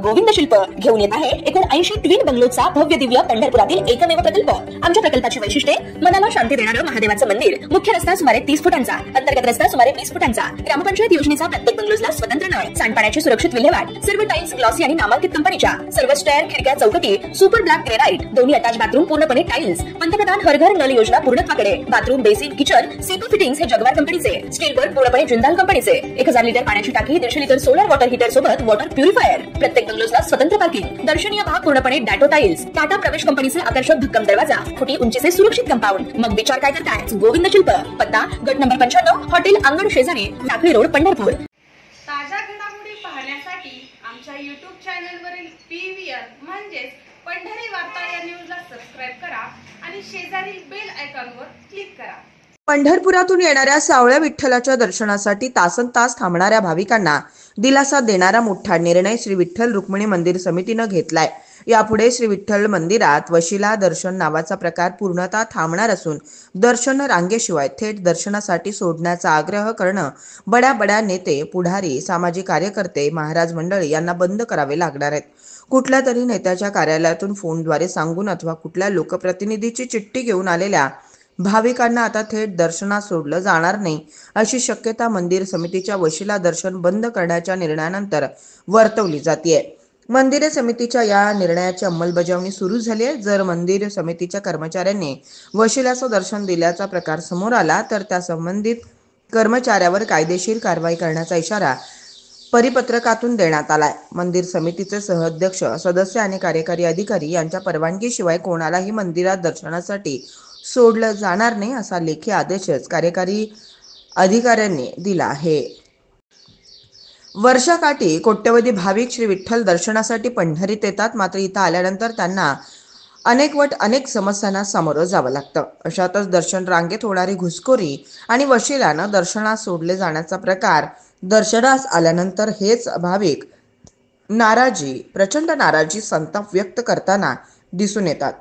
गोविंद शिल्प घेऊन येत आहे एकूण 80 ट्विन बंगलोचा भव्य दिव्य पंढरपुरातील एकमेव प्रकल्प। आमच्या प्रकल्पाची वैशिष्ट्ये मनाला शांती देणारं महादेवाचं मंदिर, मुख्य रस्ता सुमारे 30 फुटांचा, अंतर्गत रस्ता सुमारे 20 फुटांचा, ग्रामपंचायत योजनेचा प्रत्येक बंगलोजला स्वतंत्र नळ, सांडपाण्याची सुरक्षित विल्हेवाट, सर्व टाइल्स ग्लॉसी आणि नामांकित कंपनीच्या, सर्व स्टेअर, खिडक्या, चौकटी सुपर ब्लॅक ग्रेनाइट, दोन्ही अटॅच बाथरूम पूर्णपणे टाइल्स, पंतप्रधान हर घर नळ योजना पूर्णत्वाकडे, bathroom, basin, kitchen, CP fittings हे जगवार कंपनीचे, स्टील वर्क पूर्णपणे जिंदाल कंपनीचे, 1000 लिटर पाण्याची टाकी, 150 लिटर सोलर वॉटर हीटर सोबत वॉटर प्युरिफायर, प्रत्येक बंगलोजला स्वतंत्र पार्किंग, दर्शनीय भाग पूर्णपणे डॅटो टाइल्स, टाटा प्रवेश कंपनीचे आकर्षक भक्कम दरवाजा, फुटी उंचीचे सुरक्षित कंपाऊंड। मग विचार काय करताय? गोविंद शिल्प, पत्ता गट नंबर 95, हॉटेल अंगण शेजारी, टाकळी रोड, पंढरपूर। ताजा घडामोडी पाहण्यासाठी आमच्या YouTube चॅनलवरील PVR म्हणजेच पंढरी वार्ता या न्यूजला सबस्क्राइब करा आणि शेजारील बेल आयकॉनवर क्लिक करा। पंढरपुरातून येणाऱ्या सावळ्या विठ्ठलाच्या दर्शनासाठी तासनतास थांबणाऱ्या भाविकांना दिलासा देणारा मोठा निर्णय श्री विठ्ठल रुक्मिणी मंदिर समितीने घेतलाय। यापुढे श्री विठ्ठल मंदिरात वशिला दर्शन नावाचा प्रकार पूर्णतः थांबणार असून दर्शन रांगेशिवाय थेट दर्शनासाठी सोडण्याचा आग्रह करणं बड्या नेते, पुढारी, सामाजिक कार्यकर्ते, महाराज मंडळी यांना बंद करावे लागणार आहेत। कुठल्या तरी नेत्याच्या कार्यालयातून फोनद्वारे सांगून अथवा कुठल्या लोकप्रतिनिधीची चिठ्ठी घेऊन आलेल्या भाविकांना आता थेट दर्शनास सोडलं जाणार नाही अशी शक्यता मंदिर समितीच्या वशिला दर्शन बंद करण्याच्या निर्णयानंतर वर्तवली जाते। मंदिर समितीच्या या निर्णयाची अंमलबजावणी सुरू झाली आहे। जर मंदिर समितीच्या कर्मचाऱ्यांनी वशिलाचं दर्शन दिल्याचा प्रकार समोर आला तर त्या संबंधित कर्मचाऱ्यावर कायदेशीर कारवाई करण्याचा इशारा परिपत्रकातून देण्यात आलाय। मंदिर समितीचे सहअध्यक्ष, सदस्य आणि कार्यकारी अधिकारी यांच्या परवानगीशिवाय कोणालाही मंदिरात दर्शनासाठी सोडलं जाणार नाही असा लेखी आदेशच कार्यकारी अधिकाऱ्यांनी दिला आहे। वर्षाकाठी कोट्यवधी भाविक श्री विठ्ठल दर्शनासाठी पंढरीत येतात, मात्र इथं आल्यानंतर त्यांना अनेक समस्यांना सामोरं जावं लागतं। अशातच दर्शन रांगेत होणारी घुसखोरी आणि वशिलानं दर्शनास सोडले जाण्याचा प्रकार दर्शनास आल्यानंतर हेच भाविक प्रचंड नाराजी, संताप व्यक्त करताना दिसून येतात।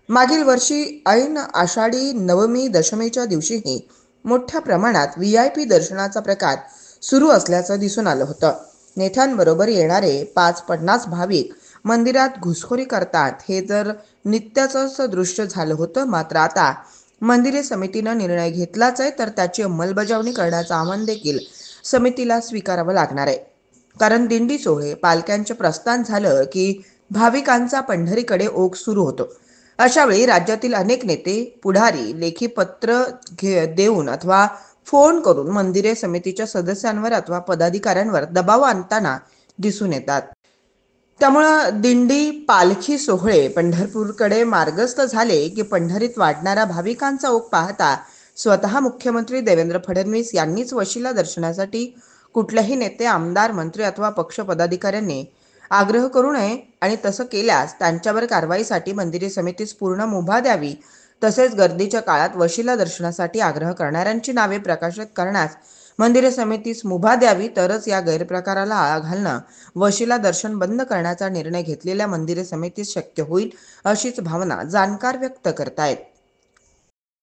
मागील वर्षी ऐन आषाढी नवमी दशमीच्या दिवशीही मोठ्या प्रमाणात VIP दर्शनाचा प्रकार सुरू असल्याचं दिसून आलं होतं। नेत्यांबरोबर येणारे 5-50 भाविक मंदिरात घुसखोरी करतात हे तर नित्याचंच दृश्य झालं होतं। मात्र आता मंदिर समितीनं निर्णय घेतलाच आहे तर त्याची अंमलबजावणी करण्याचं आव्हान देखील समितीला स्वीकारावं लागणार आहे। कारण दिंडी सोहळे, पालख्यांचे प्रस्थान झालं की भाविकांचा पंढरीकडे ओघ सुरू होतो। अशावेळी राज्यातील अनेक नेते, पुढारी लेखी पत्र देऊन अथवा फोन करून मंदिरे समितीच्या सदस्यांवर अथवा पदाधिकाऱ्यांवर दबाव आणताना दिसून येतात। त्यामुळे दिंडी, पालखी सोहळे पंढरपूरकडे मार्गस्थ झाले की पंढरीत वाढणारा भाविकांचा ओघ पाहता स्वतः मुख्यमंत्री देवेंद्र फडणवीस यांनीच वशिला दर्शनासाठी कुठल्याही नेते, आमदार, मंत्री अथवा पक्ष पदाधिकाऱ्यांनी आग्रह करू नये आणि तसं केल्यास त्यांच्यावर कारवाईसाठी मंदिर समितीस पूर्ण मुभा द्यावी। तसेच गर्दीच्या काळात वशिला दर्शनासाठी आग्रह करणाऱ्यांची नावे प्रकाशित करण्यास मंदिर समितीस मुभा द्यावी, तरच या गैरप्रकाराला आळा घालणं, वशिला दर्शन बंद करण्याचा निर्णय घेतलेल्या मंदिर समितीस शक्य होईल अशीच भावना जाणकार व्यक्त करतायत।